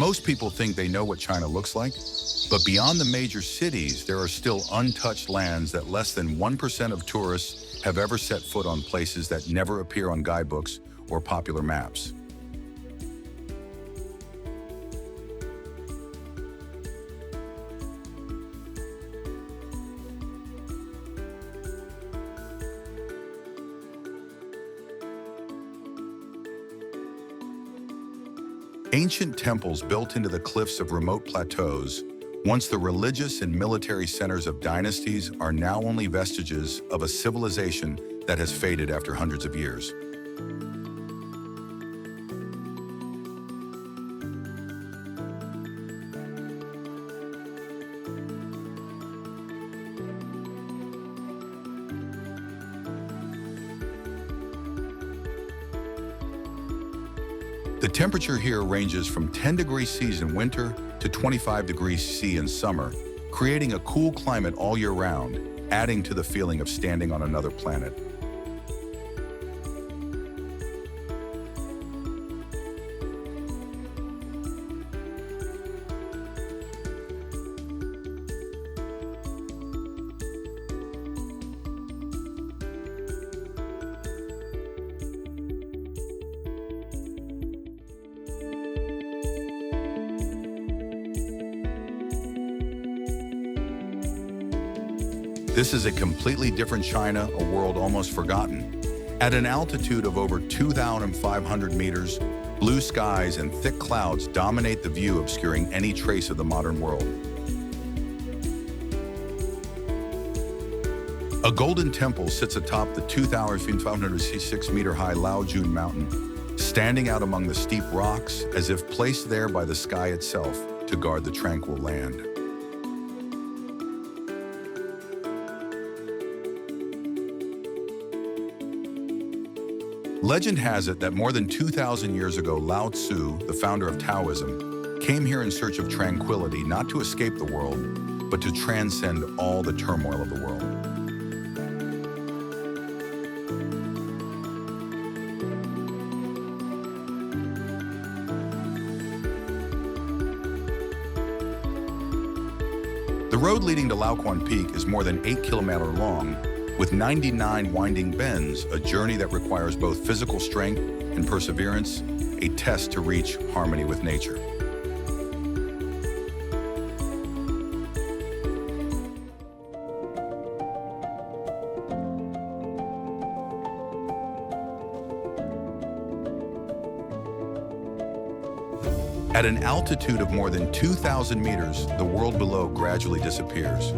Most people think they know what China looks like, but beyond the major cities, there are still untouched lands that less than 1% of tourists have ever set foot on, places that never appear on guidebooks or popular maps. Ancient temples built into the cliffs of remote plateaus, once the religious and military centers of dynasties, are now only vestiges of a civilization that has faded after hundreds of years. The temperature here ranges from 10 degrees C in winter to 25 degrees C in summer, creating a cool climate all year round, adding to the feeling of standing on another planet. This is a completely different China, a world almost forgotten. At an altitude of over 2,500 meters, blue skies and thick clouds dominate the view, obscuring any trace of the modern world. A golden temple sits atop the 2,566-meter-high Laojun Mountain, standing out among the steep rocks as if placed there by the sky itself to guard the tranquil land. Legend has it that more than 2,000 years ago, Lao Tzu, the founder of Taoism, came here in search of tranquility, not to escape the world, but to transcend all the turmoil of the world. The road leading to Laoquan Peak is more than 8 kilometers long, with 99 winding bends, a journey that requires both physical strength and perseverance, a test to reach harmony with nature. At an altitude of more than 2,000 meters, the world below gradually disappears.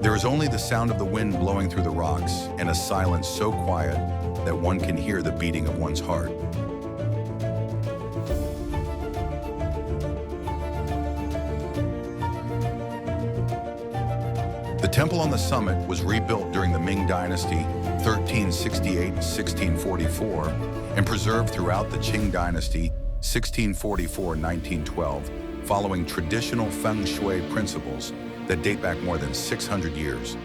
There is only the sound of the wind blowing through the rocks and a silence so quiet that one can hear the beating of one's heart. The temple on the summit was rebuilt during the Ming Dynasty, 1368-1644, and preserved throughout the Qing Dynasty, 1644-1912, following traditional feng shui principles that date back more than 600 years.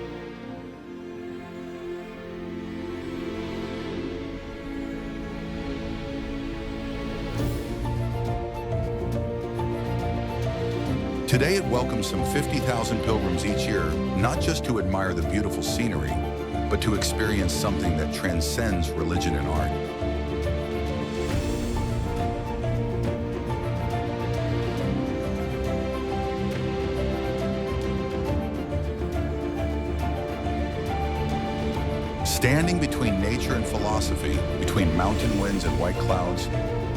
Today it welcomes some 50,000 pilgrims each year, not just to admire the beautiful scenery, but to experience something that transcends religion and art. Standing between nature and philosophy, between mountain winds and white clouds,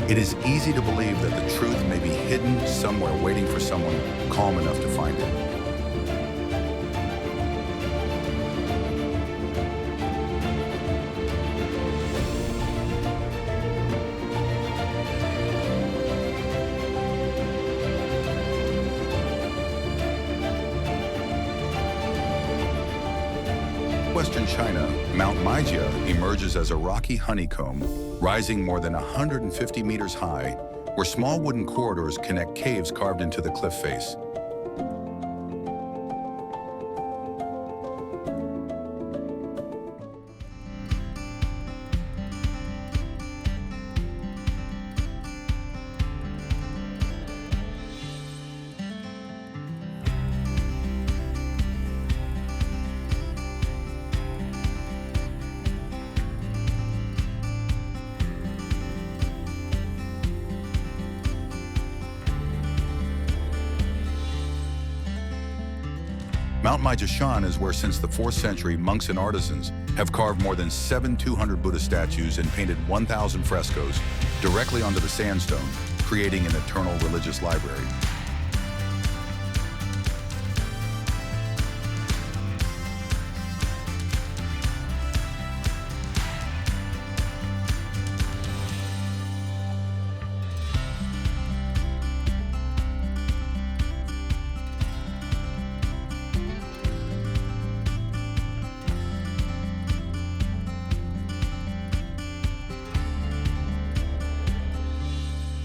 it is easy to believe that the truth may be hidden somewhere, waiting for someone calm enough to find it. Western China, Mount Maijia emerges as a rocky honeycomb, rising more than 150 meters high, where small wooden corridors connect caves carved into the cliff face. Mount Maijishan is where, since the 4th century, monks and artisans have carved more than 7,200 Buddha statues and painted 1,000 frescoes directly onto the sandstone, creating an eternal religious library.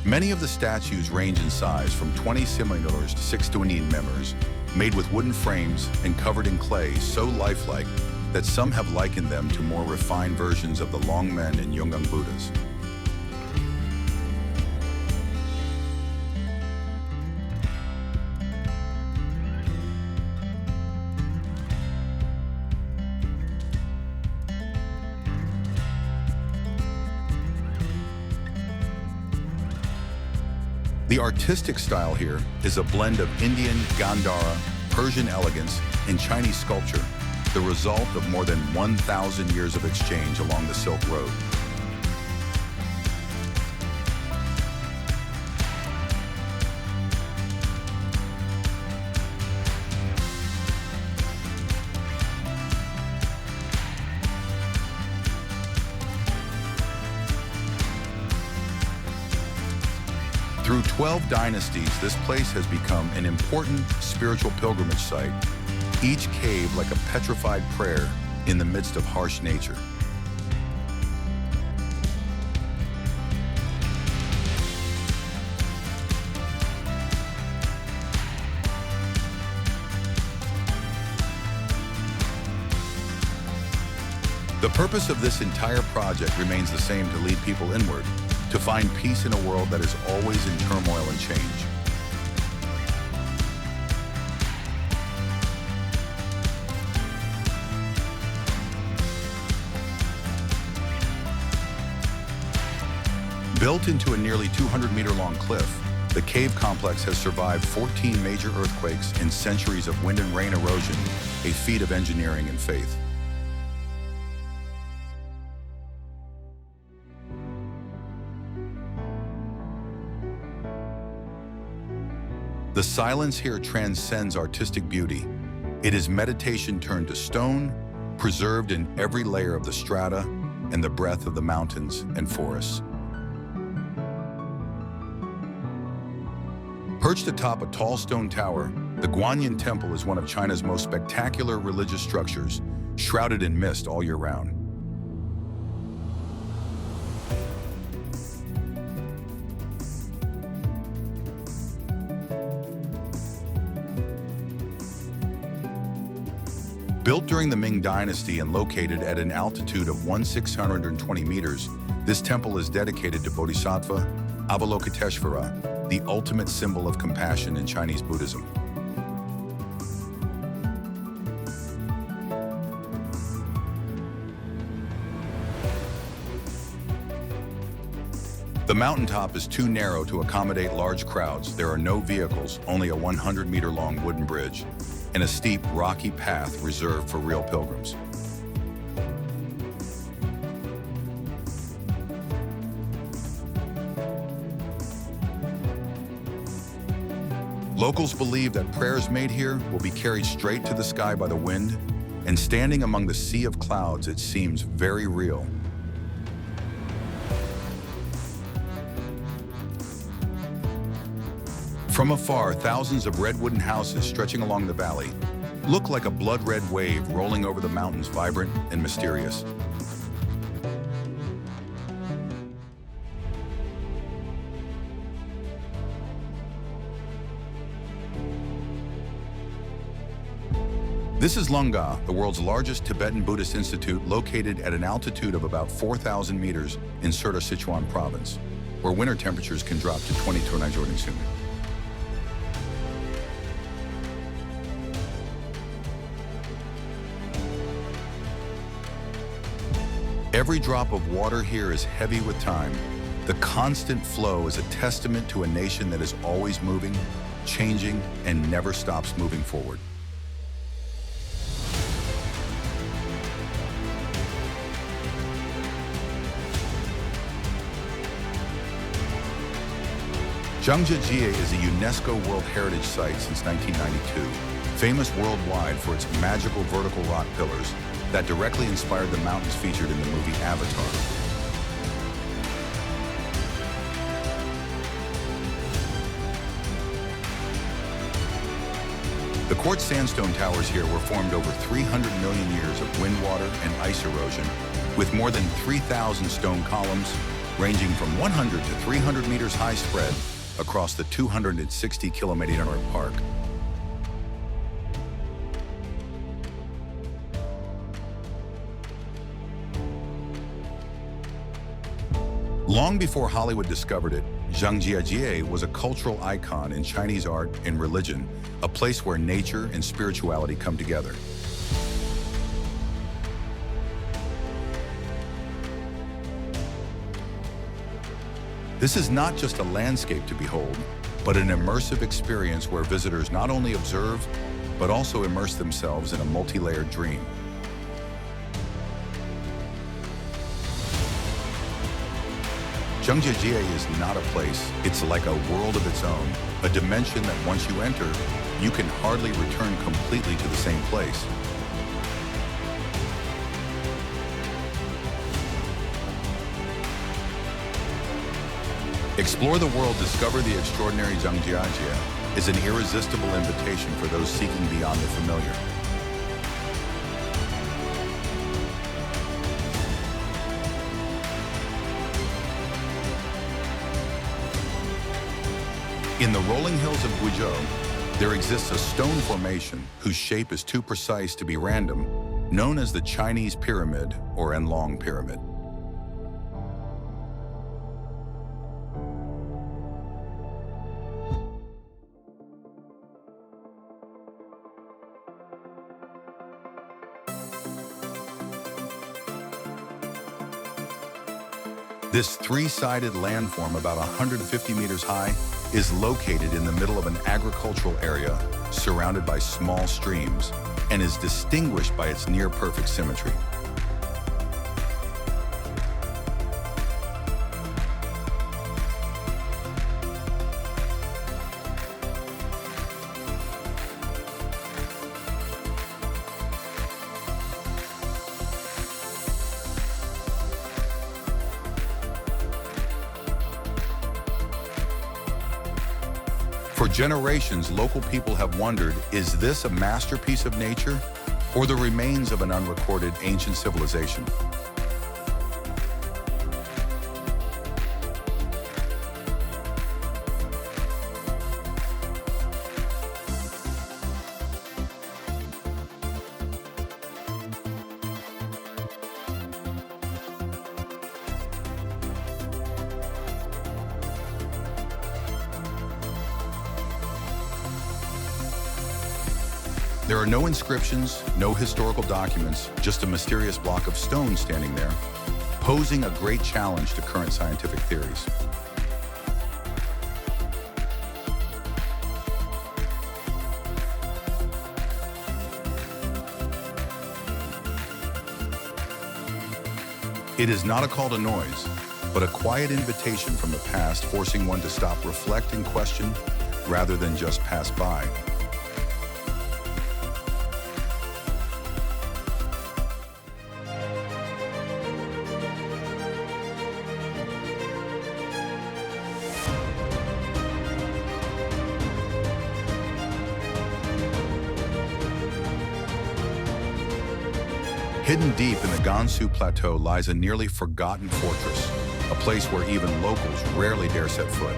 Many of the statues range in size from 20 cm to 620 mm, made with wooden frames and covered in clay so lifelike that some have likened them to more refined versions of the Longmen and Yungang Buddhas. The artistic style here is a blend of Indian, Gandhara, Persian elegance, and Chinese sculpture, the result of more than 1,000 years of exchange along the Silk Road. Through 12 dynasties, this place has become an important spiritual pilgrimage site, each cave like a petrified prayer in the midst of harsh nature. The purpose of this entire project remains the same: to lead people inward, to find peace in a world that is always in turmoil and change. Built into a nearly 200-meter-long cliff, the cave complex has survived 14 major earthquakes and centuries of wind and rain erosion, a feat of engineering and faith. The silence here transcends artistic beauty. It is meditation turned to stone, preserved in every layer of the strata and the breath of the mountains and forests. Perched atop a tall stone tower, the Guanyin Temple is one of China's most spectacular religious structures, shrouded in mist all year round. Built during the Ming Dynasty and located at an altitude of 1,620 meters, this temple is dedicated to Bodhisattva Avalokiteshvara, the ultimate symbol of compassion in Chinese Buddhism. The mountaintop is too narrow to accommodate large crowds. There are no vehicles, only a 100-meter-long wooden bridge, and a steep, rocky path reserved for real pilgrims. Locals believe that prayers made here will be carried straight to the sky by the wind, and standing among the sea of clouds, it seems very real. From afar, thousands of red wooden houses stretching along the valley look like a blood-red wave rolling over the mountains, vibrant and mysterious. This is Lunga, the world's largest Tibetan Buddhist institute, located at an altitude of about 4,000 meters in Serta Sichuan province, where winter temperatures can drop to 22 soon. Every drop of water here is heavy with time. The constant flow is a testament to a nation that is always moving, changing, and never stops moving forward. Zhangjiajie is a UNESCO World Heritage Site since 1992, famous worldwide for its magical vertical rock pillars that directly inspired the mountains featured in the movie Avatar. The quartz sandstone towers here were formed over 300 million years of wind, water, and ice erosion, with more than 3,000 stone columns, ranging from 100 to 300 meters high spread across the 260-kilometer park. Long before Hollywood discovered it, Zhangjiajie was a cultural icon in Chinese art and religion, a place where nature and spirituality come together. This is not just a landscape to behold, but an immersive experience where visitors not only observe, but also immerse themselves in a multi-layered dream. Zhangjiajie is not a place, it's like a world of its own, a dimension that once you enter, you can hardly return completely to the same place. Explore the world, discover the extraordinary Zhangjiajie is an irresistible invitation for those seeking beyond the familiar. In the rolling hills of Guizhou, there exists a stone formation whose shape is too precise to be random, known as the Chinese Pyramid or Enlong Pyramid. This three-sided landform, about 150 meters high, is located in the middle of an agricultural area surrounded by small streams and is distinguished by its near-perfect symmetry. For generations, local people have wondered, is this a masterpiece of nature or the remains of an unrecorded ancient civilization? There are no inscriptions, no historical documents, just a mysterious block of stone standing there, posing a great challenge to current scientific theories. It is not a call to noise, but a quiet invitation from the past, forcing one to stop, reflect, and question, rather than just pass by. Hidden deep in the Gansu Plateau lies a nearly forgotten fortress, a place where even locals rarely dare set foot.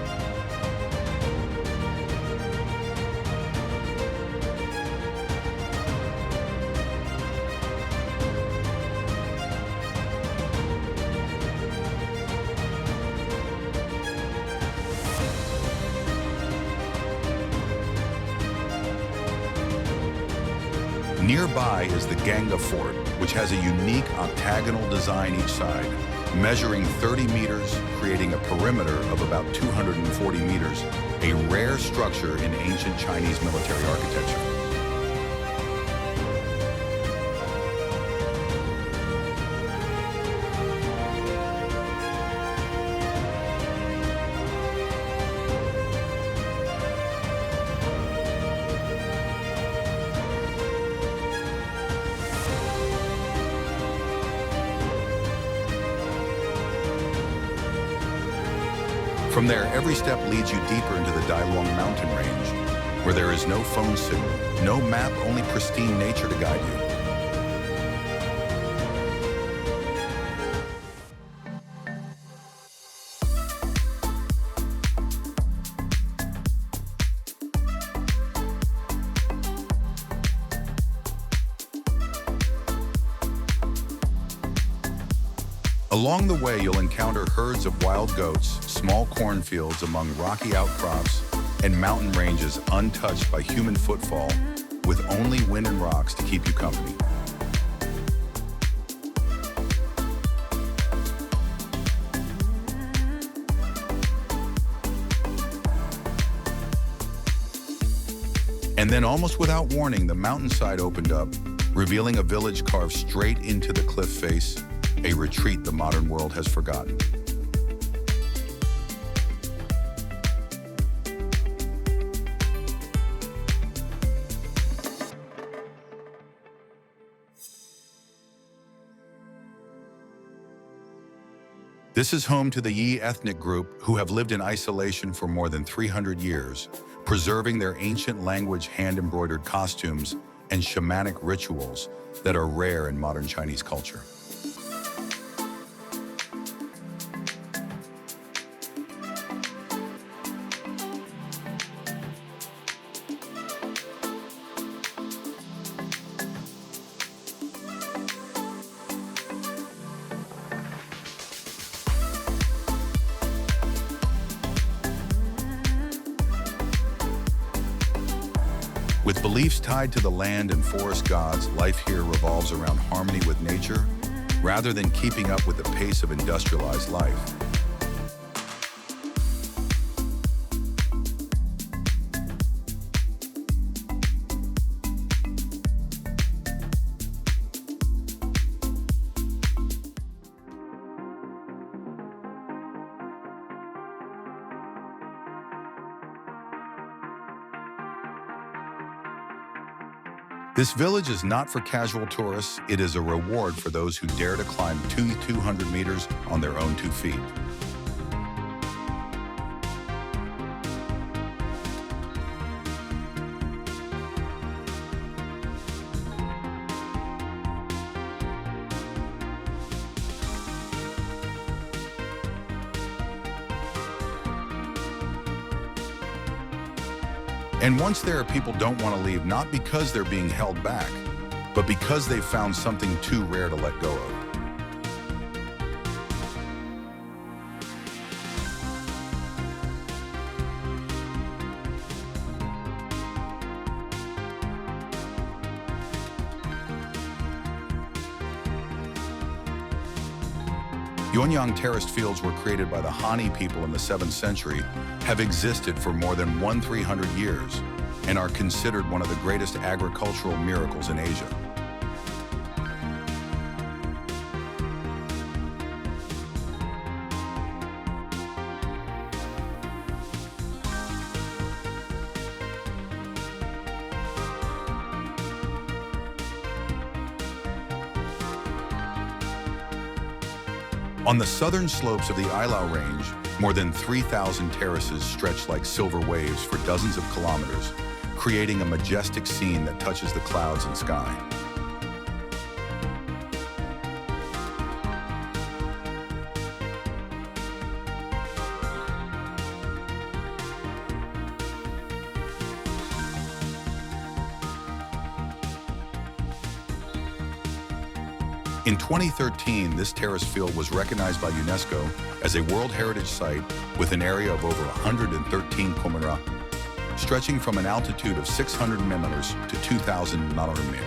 Nearby is the Ganga Fort, which has a unique octagonal design each side, measuring 30 meters, creating a perimeter of about 240 meters, a rare structure in ancient Chinese military architecture. From there, every step leads you deeper into the Dailong mountain range, where there is no phone signal, no map, only pristine nature to guide you. Along the way, you'll encounter herds of wild goats, small cornfields among rocky outcrops, and mountain ranges untouched by human footfall, with only wind and rocks to keep you company. And then, almost without warning, the mountainside opened up, revealing a village carved straight into the cliff face, a retreat the modern world has forgotten. This is home to the Yi ethnic group, who have lived in isolation for more than 300 years, preserving their ancient language, hand-embroidered costumes, and shamanic rituals that are rare in modern Chinese culture. With beliefs tied to the land and forest gods, life here revolves around harmony with nature, rather than keeping up with the pace of industrialized life. This village is not for casual tourists. It is a reward for those who dare to climb 200 meters on their own 2 feet. And once there, people don't want to leave, not because they're being held back, but because they've found something too rare to let go of. Yuanyang terraced fields were created by the Han people in the 7th century, have existed for more than 300 years, and are considered one of the greatest agricultural miracles in Asia. On the southern slopes of the Ailau Range, more than 3,000 terraces stretch like silver waves for dozens of kilometers, creating a majestic scene that touches the clouds and sky. In 2013, this terrace field was recognized by UNESCO as a World Heritage Site with an area of over 113 km, stretching from an altitude of 600 meters to 2,000 meters.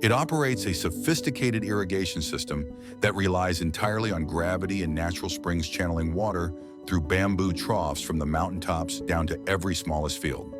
It operates a sophisticated irrigation system that relies entirely on gravity and natural springs channeling water through bamboo troughs from the mountaintops down to every smallest field.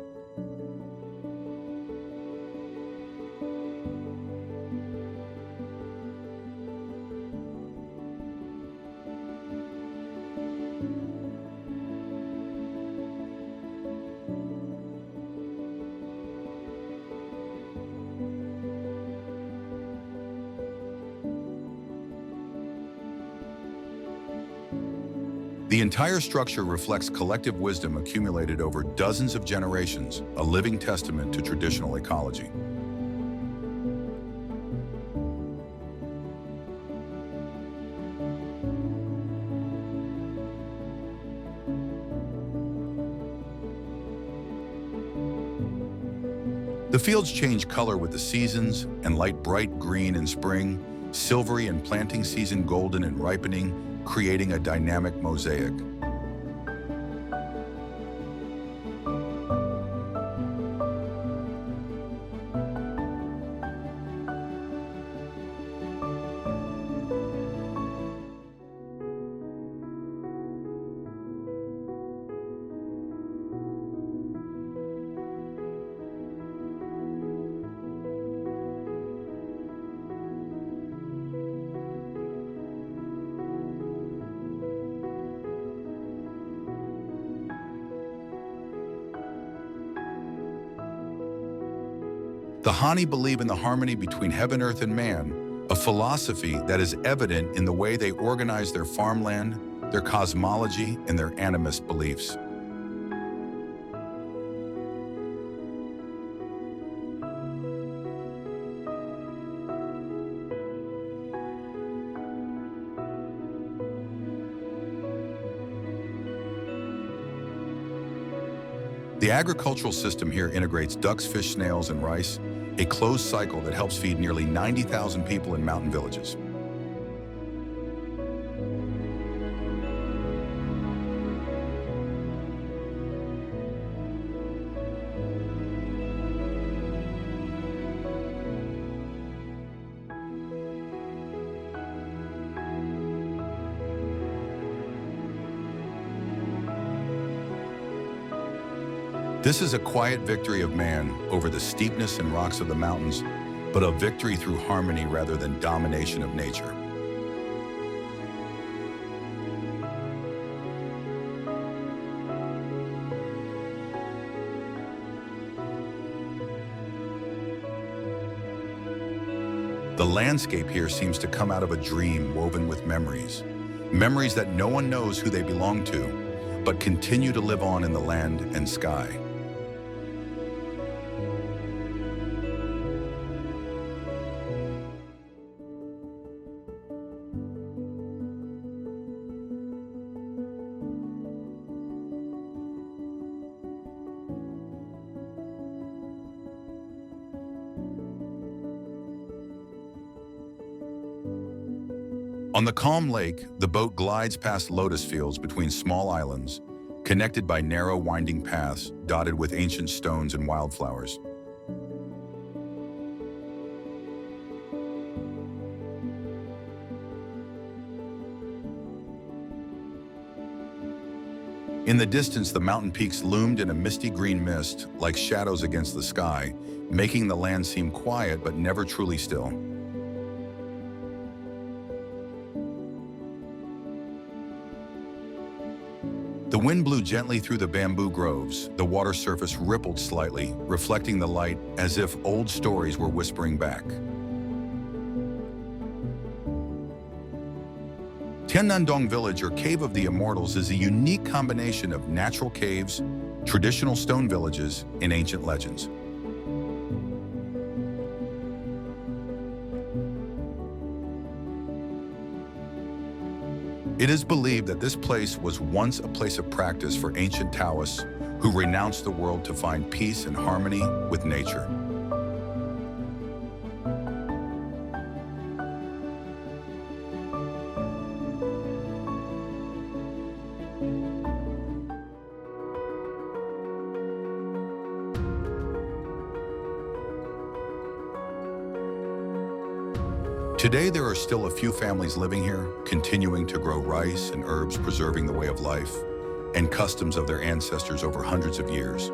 The entire structure reflects collective wisdom accumulated over dozens of generations, a living testament to traditional ecology. The fields change color with the seasons and light bright green in spring, silvery in planting season, golden in ripening, creating a dynamic mosaic. The Hani believe in the harmony between heaven, earth, and man, a philosophy that is evident in the way they organize their farmland, their cosmology, and their animist beliefs. The agricultural system here integrates ducks, fish, snails, and rice, a closed cycle that helps feed nearly 90,000 people in mountain villages. This is a quiet victory of man over the steepness and rocks of the mountains, but a victory through harmony rather than domination of nature. The landscape here seems to come out of a dream woven with memories. Memories that no one knows who they belong to, but continue to live on in the land and sky. On the calm lake, the boat glides past lotus fields between small islands, connected by narrow winding paths dotted with ancient stones and wildflowers. In the distance, the mountain peaks loomed in a misty green mist, like shadows against the sky, making the land seem quiet but never truly still. The wind blew gently through the bamboo groves. The water surface rippled slightly, reflecting the light as if old stories were whispering back. Tiannandong Village, or Cave of the Immortals, is a unique combination of natural caves, traditional stone villages, and ancient legends. It is believed that this place was once a place of practice for ancient Taoists who renounced the world to find peace and harmony with nature. Today, there are still a few families living here, continuing to grow rice and herbs, preserving the way of life and customs of their ancestors over hundreds of years.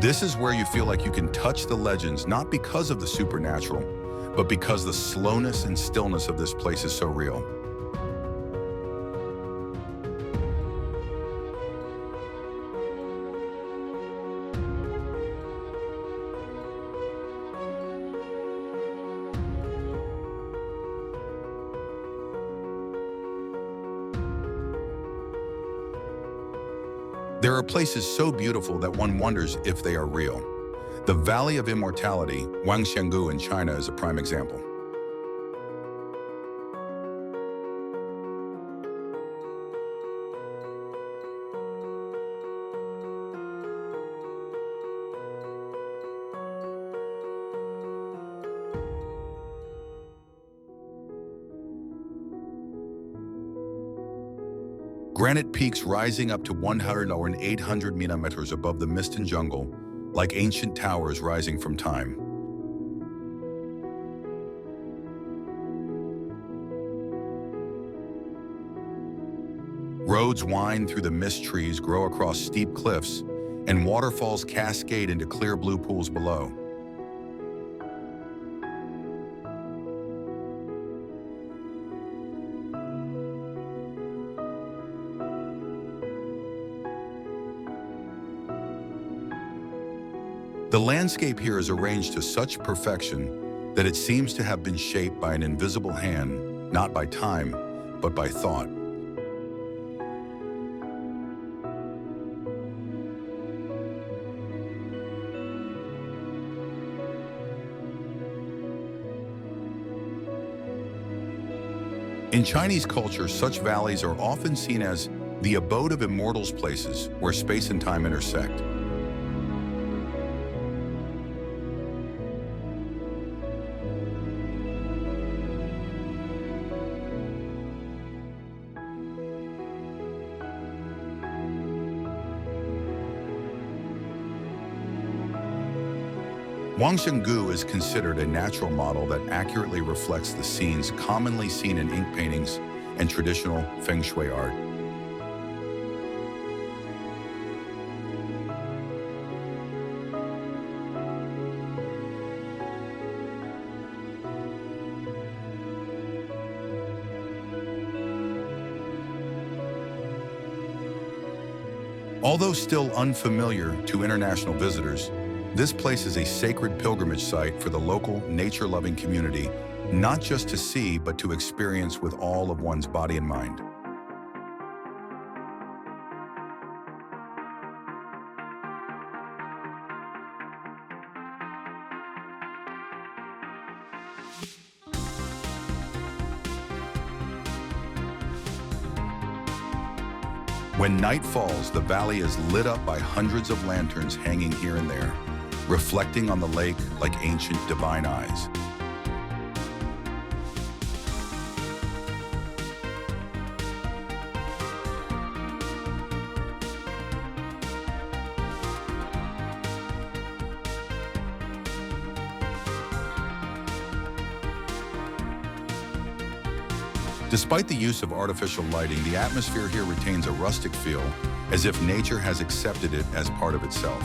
This is where you feel like you can touch the legends, not because of the supernatural, but because the slowness and stillness of this place is so real. There are places so beautiful that one wonders if they are real. The Valley of Immortality, Wangxiangu in China, is a prime example. Granite peaks rising up to 100 or 800 meters above the mist and jungle, like ancient towers rising from time. Roads wind through the mist trees, grow across steep cliffs, and waterfalls cascade into clear blue pools below. The landscape here is arranged to such perfection that it seems to have been shaped by an invisible hand, not by time, but by thought. In Chinese culture, such valleys are often seen as the abode of immortals, places where space and time intersect. Wangxiangu is considered a natural model that accurately reflects the scenes commonly seen in ink paintings and traditional feng shui art. Although still unfamiliar to international visitors, this place is a sacred pilgrimage site for the local nature-loving community, not just to see, but to experience with all of one's body and mind. When night falls, the valley is lit up by hundreds of lanterns hanging here and there, reflecting on the lake like ancient divine eyes. Despite the use of artificial lighting, the atmosphere here retains a rustic feel, as if nature has accepted it as part of itself.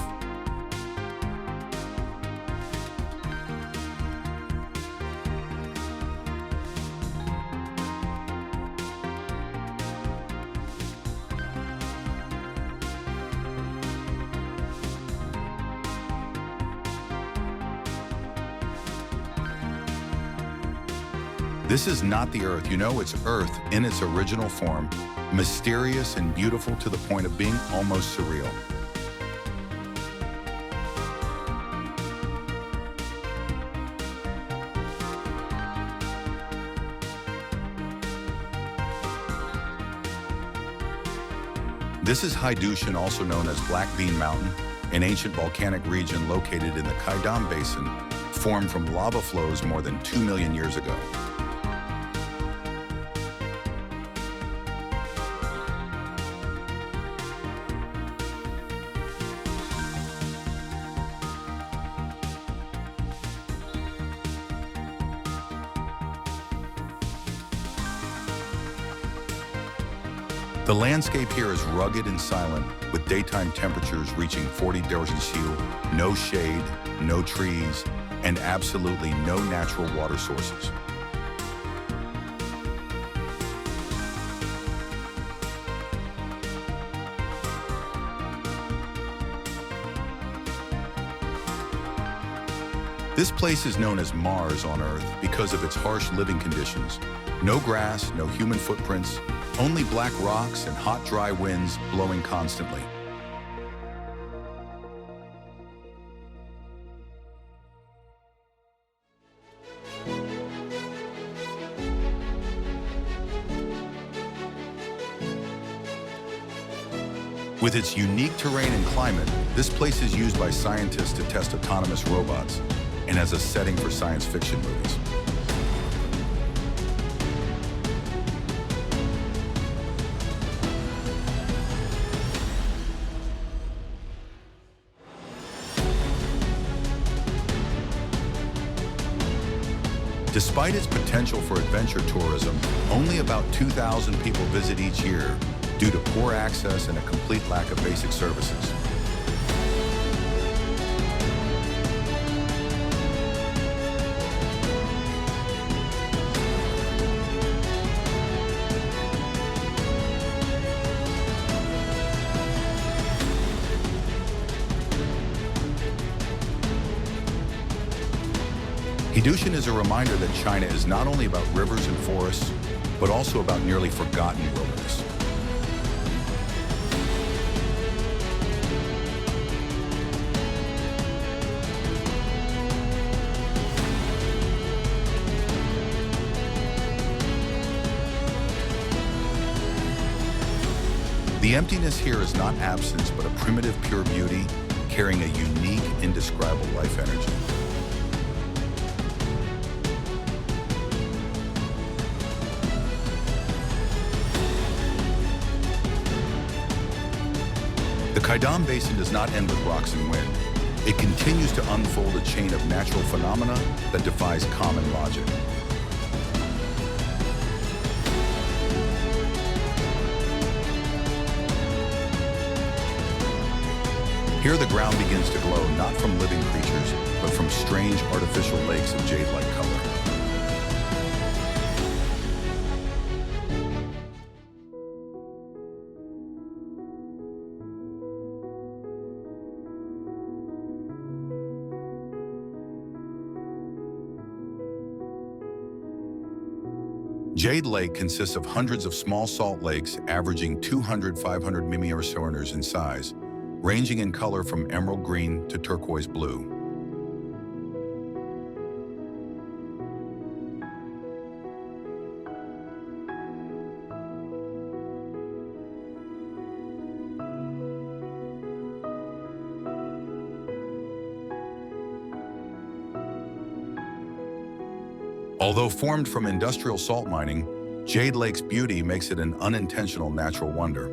This is not the Earth. You know, it's Earth in its original form, mysterious and beautiful to the point of being almost surreal. This is Haidushan, also known as Black Bean Mountain, an ancient volcanic region located in the Kaidam Basin, formed from lava flows more than 2 million years ago. The landscape here is rugged and silent, with daytime temperatures reaching 40 degrees Celsius, no shade, no trees, and absolutely no natural water sources. This place is known as Mars on Earth because of its harsh living conditions. No grass, no human footprints, only black rocks and hot, dry winds blowing constantly. With its unique terrain and climate, this place is used by scientists to test autonomous robots and as a setting for science fiction movies. Despite its potential for adventure tourism, only about 2,000 people visit each year due to poor access and a complete lack of basic services. Hidushin is a reminder that China is not only about rivers and forests, but also about nearly forgotten wilderness. The emptiness here is not absence, but a primitive, pure beauty, carrying a unique, indescribable life energy. The Kaidam Basin does not end with rocks and wind. It continues to unfold a chain of natural phenomena that defies common logic. Here the ground begins to glow not from living creatures, but from strange artificial lakes of jade-like color. Jade Lake consists of hundreds of small salt lakes averaging 200-500 mm in size, ranging in color from emerald green to turquoise blue. Although formed from industrial salt mining, Jade Lake's beauty makes it an unintentional natural wonder.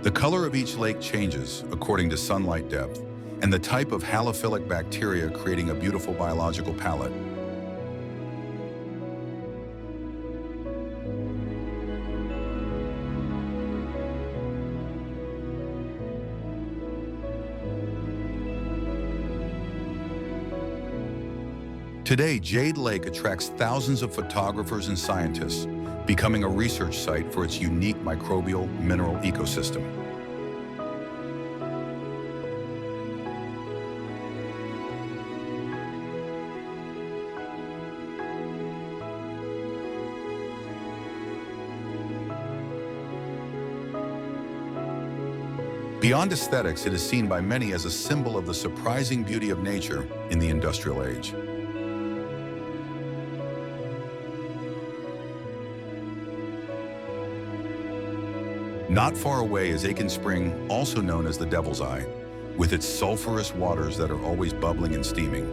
The color of each lake changes according to sunlight depth and the type of halophilic bacteria, creating a beautiful biological palette. Today, Jade Lake attracts thousands of photographers and scientists, becoming a research site for its unique microbial mineral ecosystem. Beyond aesthetics, it is seen by many as a symbol of the surprising beauty of nature in the industrial age. Not far away is Aiken Spring, also known as the Devil's Eye, with its sulfurous waters that are always bubbling and steaming.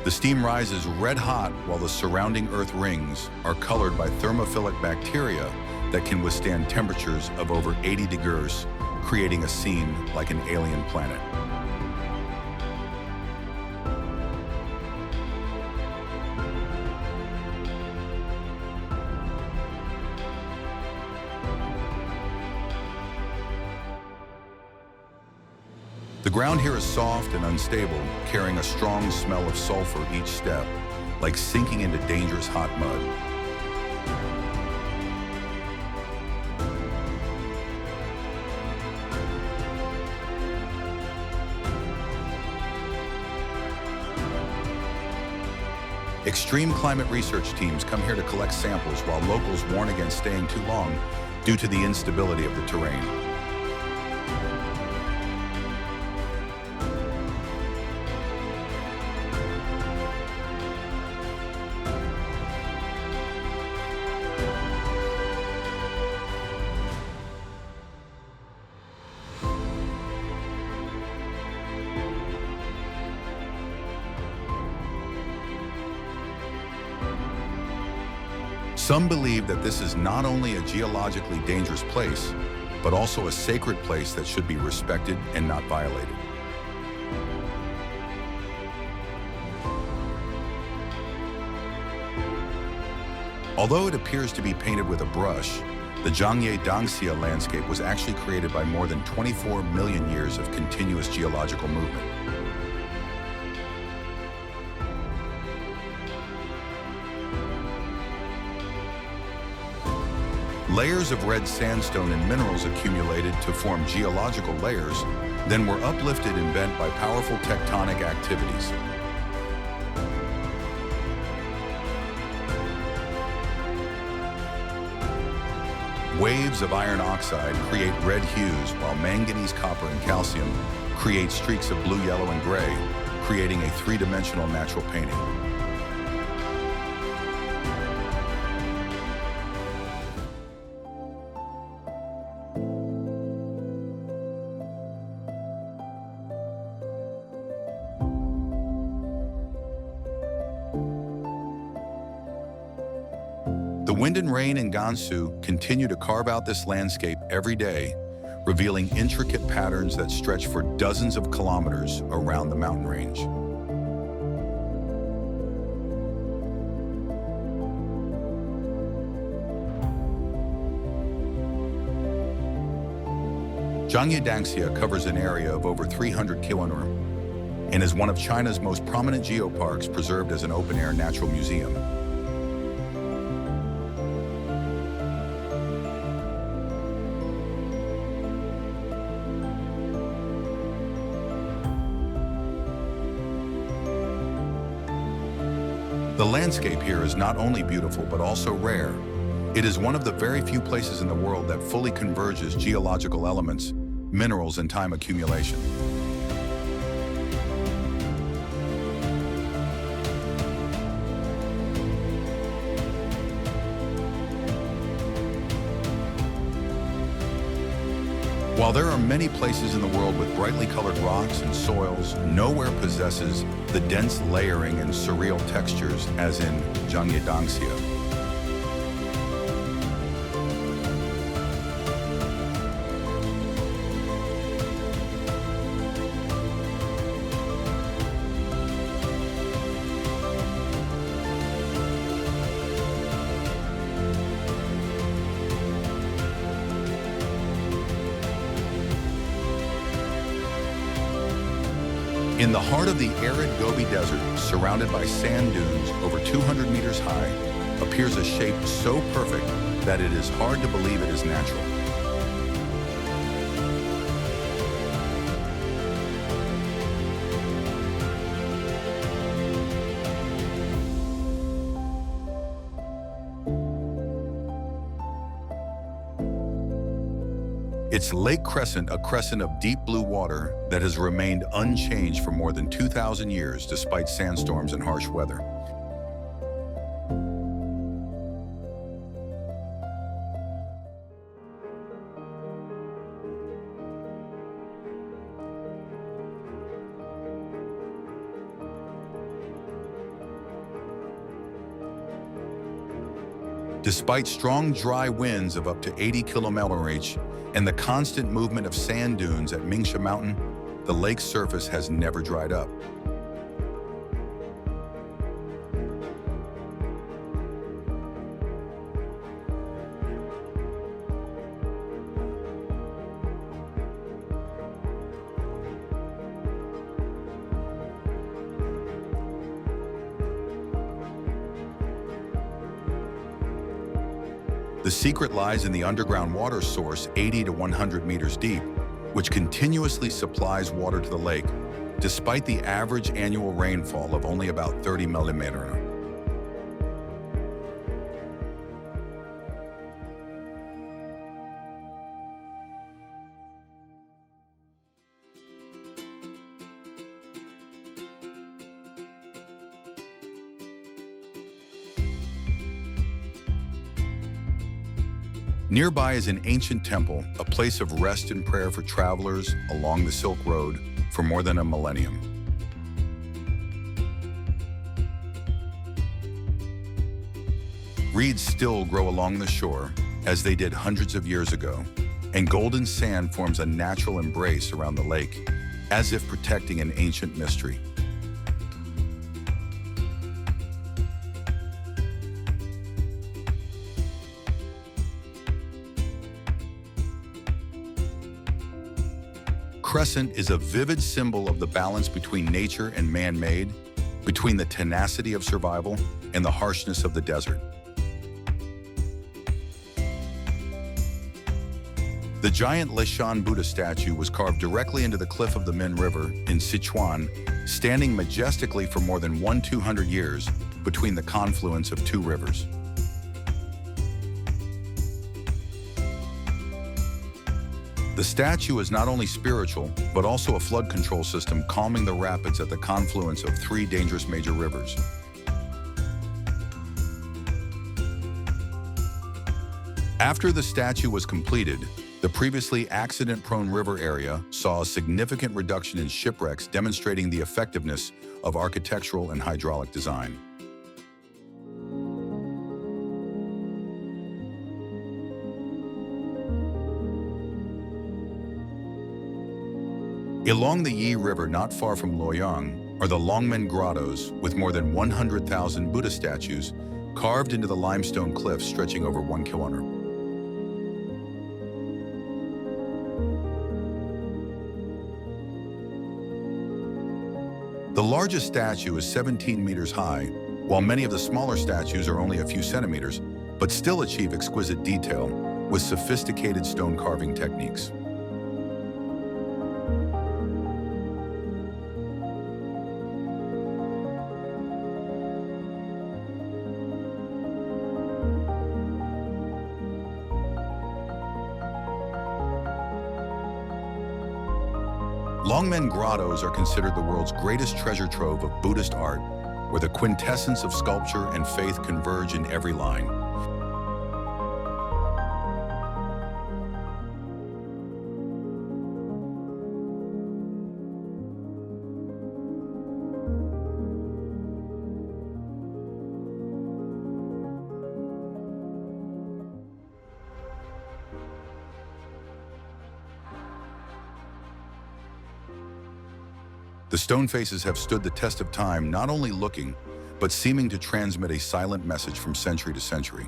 The steam rises red hot while the surrounding Earth rings are colored by thermophilic bacteria that can withstand temperatures of over 80 degrees, creating a scene like an alien planet. The ground here is soft and unstable, carrying a strong smell of sulfur each step, like sinking into dangerous hot mud. Extreme climate research teams come here to collect samples while locals warn against staying too long due to the instability of the terrain. Some believe that this is not only a geologically dangerous place, but also a sacred place that should be respected and not violated. Although it appears to be painted with a brush, the Zhangye landscape was actually created by more than 24 million years of continuous geological movement. Layers of red sandstone and minerals accumulated to form geological layers, then were uplifted and bent by powerful tectonic activities. Waves of iron oxide create red hues, while manganese, copper, and calcium create streaks of blue, yellow, and gray, creating a three-dimensional natural painting. The wind and rain in Gansu continue to carve out this landscape every day, revealing intricate patterns that stretch for dozens of kilometers around the mountain range. Zhangye covers an area of over 300 km and is one of China's most prominent geoparks, preserved as an open-air natural museum. The landscape here is not only beautiful but also rare. It is one of the very few places in the world that fully converges geological elements, minerals, and time accumulation. While there are many places in the world with brightly colored rocks and soils, nowhere possesses the dense layering and surreal textures as in Zhangye. In the heart of the arid Gobi Desert, surrounded by sand dunes over 200 meters high, appears a shape so perfect that it is hard to believe it is natural. It's Lake Crescent, a crescent of deep blue water that has remained unchanged for more than 2,000 years despite sandstorms and harsh weather. Despite strong dry winds of up to 80 km/h and the constant movement of sand dunes at Mingsha Mountain, the lake's surface has never dried up. The secret lies in the underground water source 80 to 100 meters deep, which continuously supplies water to the lake, despite the average annual rainfall of only about 30 millimeters. Nearby is an ancient temple, a place of rest and prayer for travelers along the Silk Road for more than a millennium. Reeds still grow along the shore, as they did hundreds of years ago, and golden sand forms a natural embrace around the lake, as if protecting an ancient mystery. Crescent is a vivid symbol of the balance between nature and man-made, between the tenacity of survival and the harshness of the desert. The giant Leshan Buddha statue was carved directly into the cliff of the Min River in Sichuan, standing majestically for more than 200 years between the confluence of two rivers. The statue is not only spiritual, but also a flood control system calming the rapids at the confluence of three dangerous major rivers. After the statue was completed, the previously accident-prone river area saw a significant reduction in shipwrecks, demonstrating the effectiveness of architectural and hydraulic design. Along the Yi River not far from Luoyang are the Longmen Grottos, with more than 100,000 Buddha statues carved into the limestone cliffs stretching over 1 kilometer. The largest statue is 17 meters high, while many of the smaller statues are only a few centimeters, but still achieve exquisite detail with sophisticated stone carving techniques. Longmen Grottos are considered the world's greatest treasure trove of Buddhist art, where the quintessence of sculpture and faith converge in every line. The stone faces have stood the test of time, not only looking, but seeming to transmit a silent message from century to century.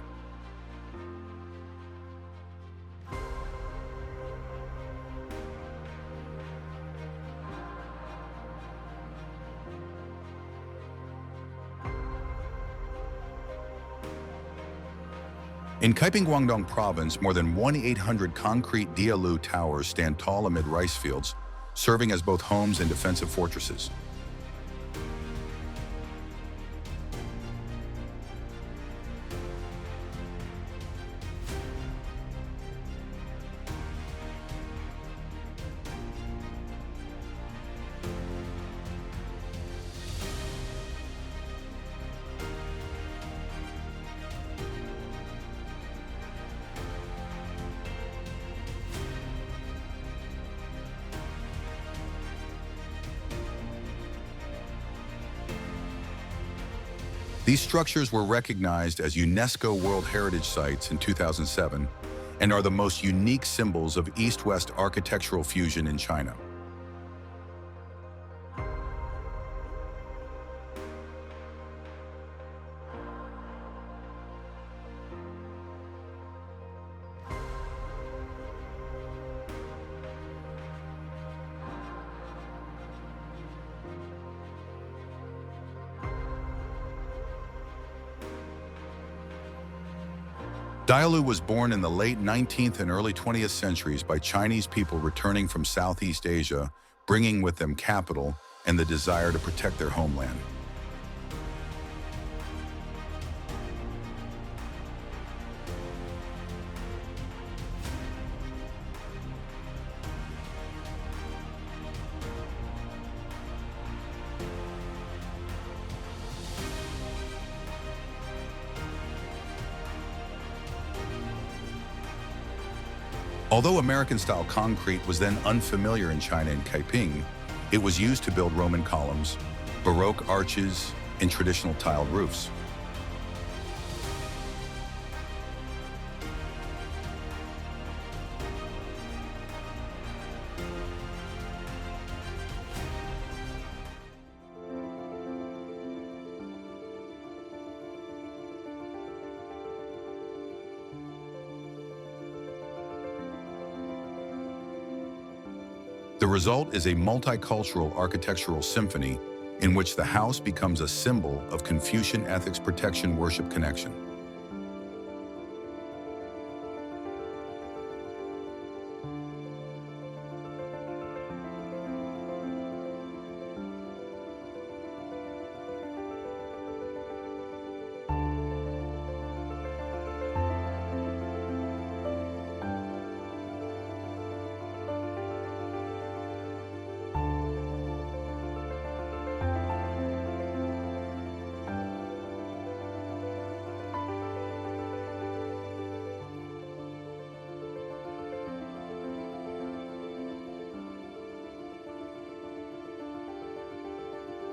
In Kaiping, Guangdong Province, more than 1,800 concrete Dialu towers stand tall amid rice fields, serving as both homes and defensive fortresses. These structures were recognized as UNESCO World Heritage Sites in 2007 and are the most unique symbols of East-West architectural fusion in China. Diaolu was born in the late 19th and early 20th centuries by Chinese people returning from Southeast Asia, bringing with them capital and the desire to protect their homeland. Although American-style concrete was then unfamiliar in China and Kaiping, it was used to build Roman columns, Baroque arches, and traditional tiled roofs. The result is a multicultural architectural symphony in which the house becomes a symbol of Confucian ethics, protection, worship, connection.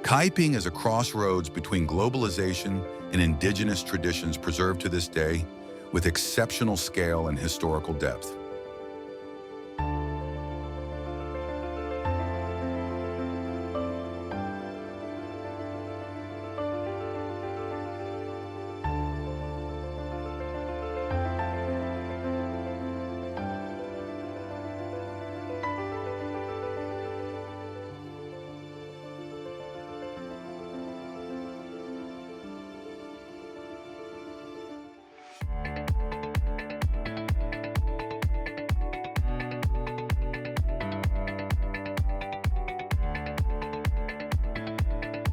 Kaiping is a crossroads between globalization and indigenous traditions preserved to this day with exceptional scale and historical depth.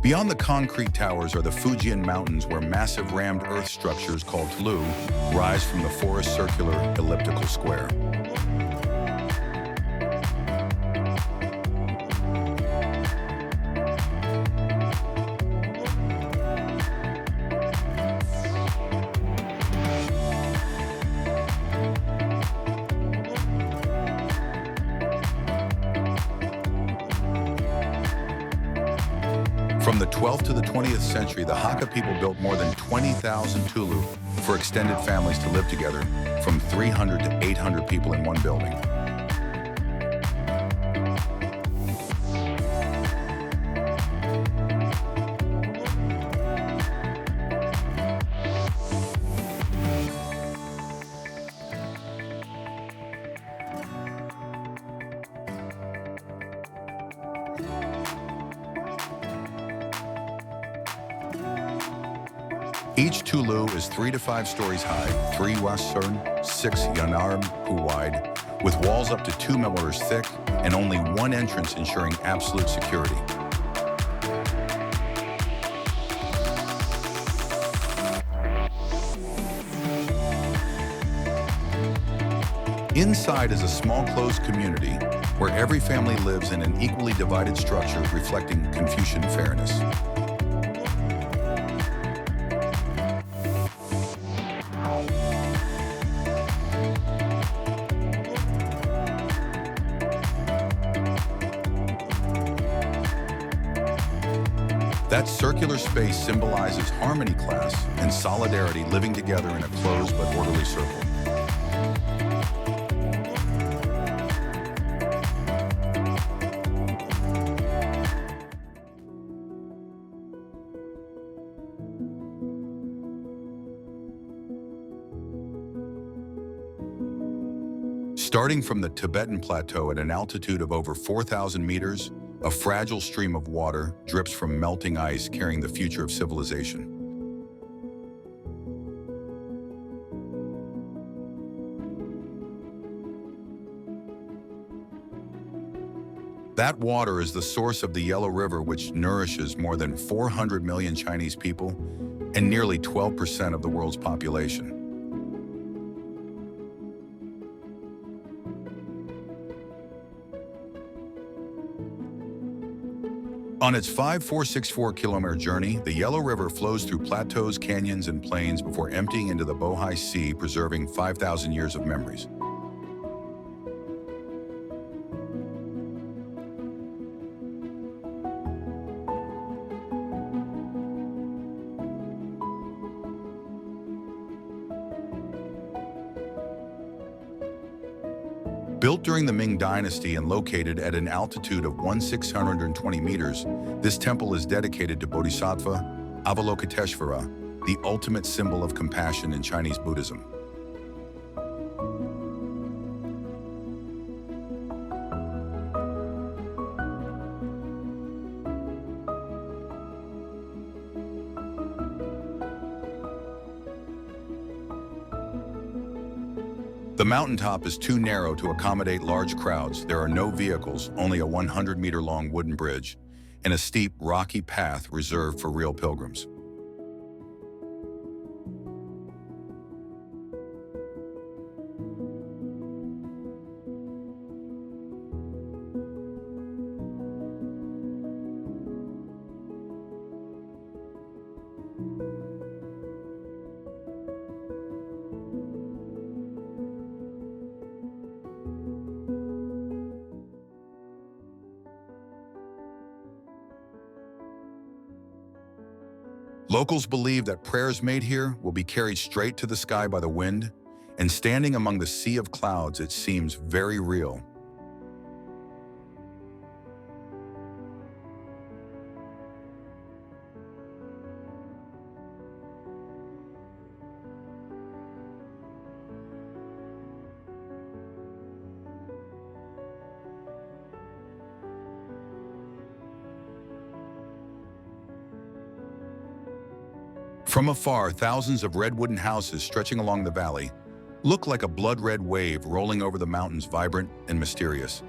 Beyond the concrete towers are the Fujian Mountains, where massive rammed earth structures called tulu rise from the forest circular elliptical square. From the 12th to the 20th century, the Hakka people built more than 20,000 tulu for extended families to live together, from 300 to 800 people in one building. Each tulu is 3 to 5 stories high, 3 western, 6 yanarm wide, with walls up to 2 millimeters thick and only one entrance ensuring absolute security. Inside is a small closed community where every family lives in an equally divided structure reflecting Confucian fairness. That circular space symbolizes harmony class and solidarity living together in a closed but orderly circle. Starting from the Tibetan Plateau at an altitude of over 4,000 meters, a fragile stream of water drips from melting ice carrying the future of civilization. That water is the source of the Yellow River, which nourishes more than 400 million Chinese people and nearly 12% of the world's population. On its 5,464-kilometer journey, the Yellow River flows through plateaus, canyons, and plains before emptying into the Bohai Sea, preserving 5,000 years of memories. Built during the Ming Dynasty and located at an altitude of 1,620 meters, this temple is dedicated to Bodhisattva Avalokiteshvara, the ultimate symbol of compassion in Chinese Buddhism. The mountaintop is too narrow to accommodate large crowds. There are no vehicles, only a 100-meter-long wooden bridge, and a steep, rocky path reserved for real pilgrims. Locals believe that prayers made here will be carried straight to the sky by the wind, and standing among the sea of clouds, it seems very real. From afar, thousands of red wooden houses stretching along the valley look like a blood-red wave rolling over the mountains, vibrant and mysterious.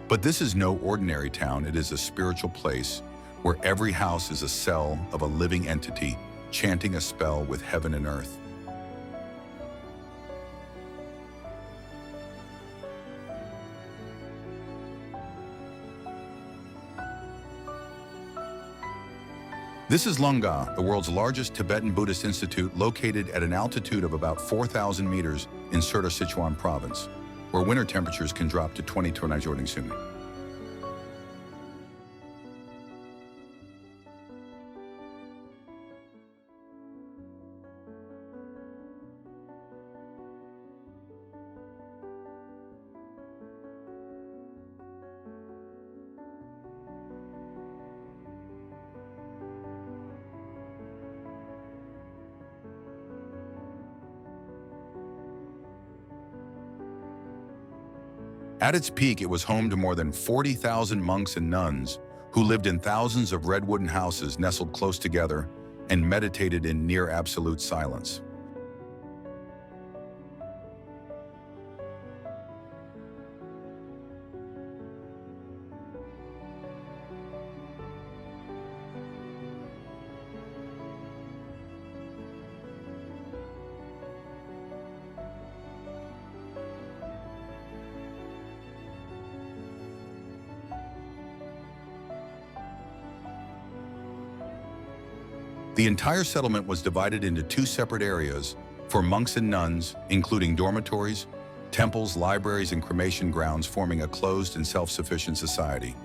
But this is no ordinary town. It is a spiritual place where every house is a cell of a living entity, chanting a spell with heaven and earth. This is Lunga, the world's largest Tibetan Buddhist institute, located at an altitude of about 4,000 meters in Serta Sichuan province, where winter temperatures can drop to 20 to 19 soon. At its peak, it was home to more than 40,000 monks and nuns who lived in thousands of red wooden houses nestled close together and meditated in near absolute silence. The entire settlement was divided into two separate areas for monks and nuns, including dormitories, temples, libraries, and cremation grounds, forming a closed and self-sufficient society.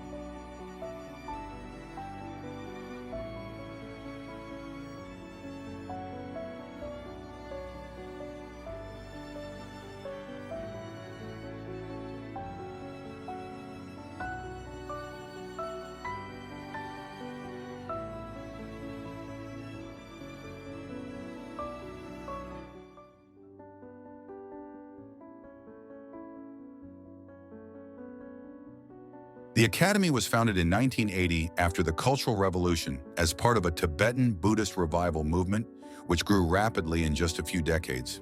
The academy was founded in 1980 after the Cultural Revolution as part of a Tibetan Buddhist revival movement, which grew rapidly in just a few decades.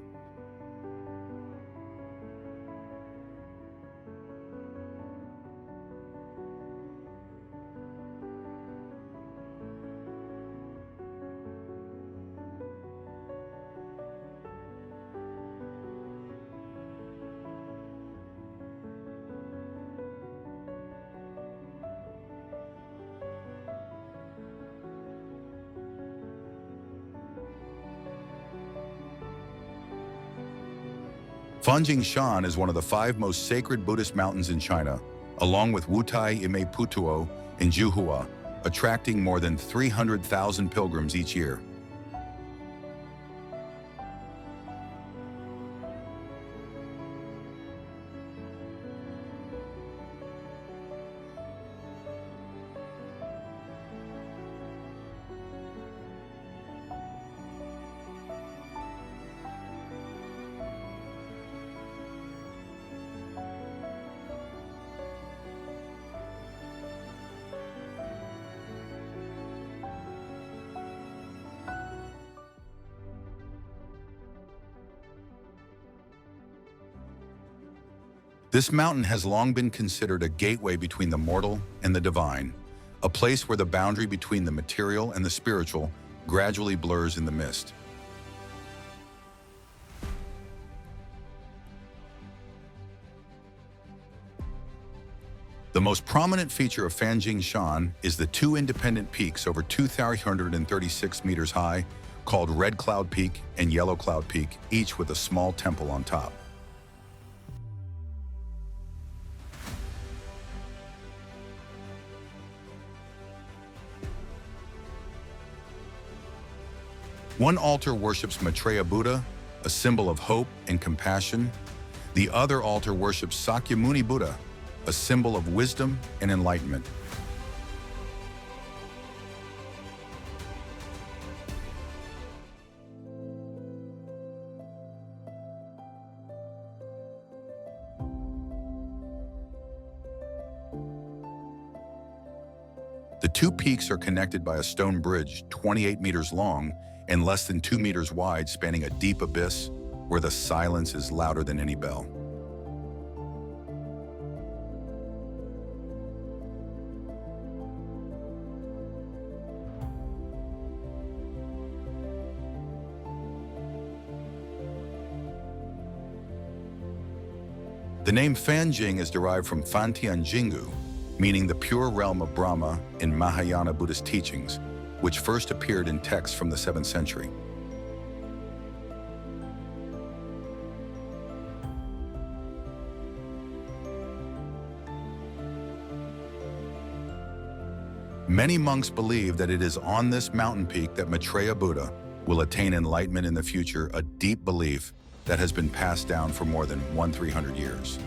Fanjingshan is one of the 5 most sacred Buddhist mountains in China, along with Wutai Ime Putuo in Juhua, attracting more than 300,000 pilgrims each year. This mountain has long been considered a gateway between the mortal and the divine, a place where the boundary between the material and the spiritual gradually blurs in the mist. The most prominent feature of Fanjingshan is the 2 independent peaks over 2,336 meters high, called Red Cloud Peak and Yellow Cloud Peak, each with a small temple on top. One altar worships Maitreya Buddha, a symbol of hope and compassion. The other altar worships Sakyamuni Buddha, a symbol of wisdom and enlightenment. The 2 peaks are connected by a stone bridge 28 meters long and less than 2 meters wide, spanning a deep abyss where the silence is louder than any bell. The name Fanjing is derived from Fantian Jingu, meaning the pure realm of Brahma in Mahayana Buddhist teachings, which first appeared in texts from the 7th century. Many monks believe that it is on this mountain peak that Maitreya Buddha will attain enlightenment in the future, a deep belief that has been passed down for more than 1,300 years.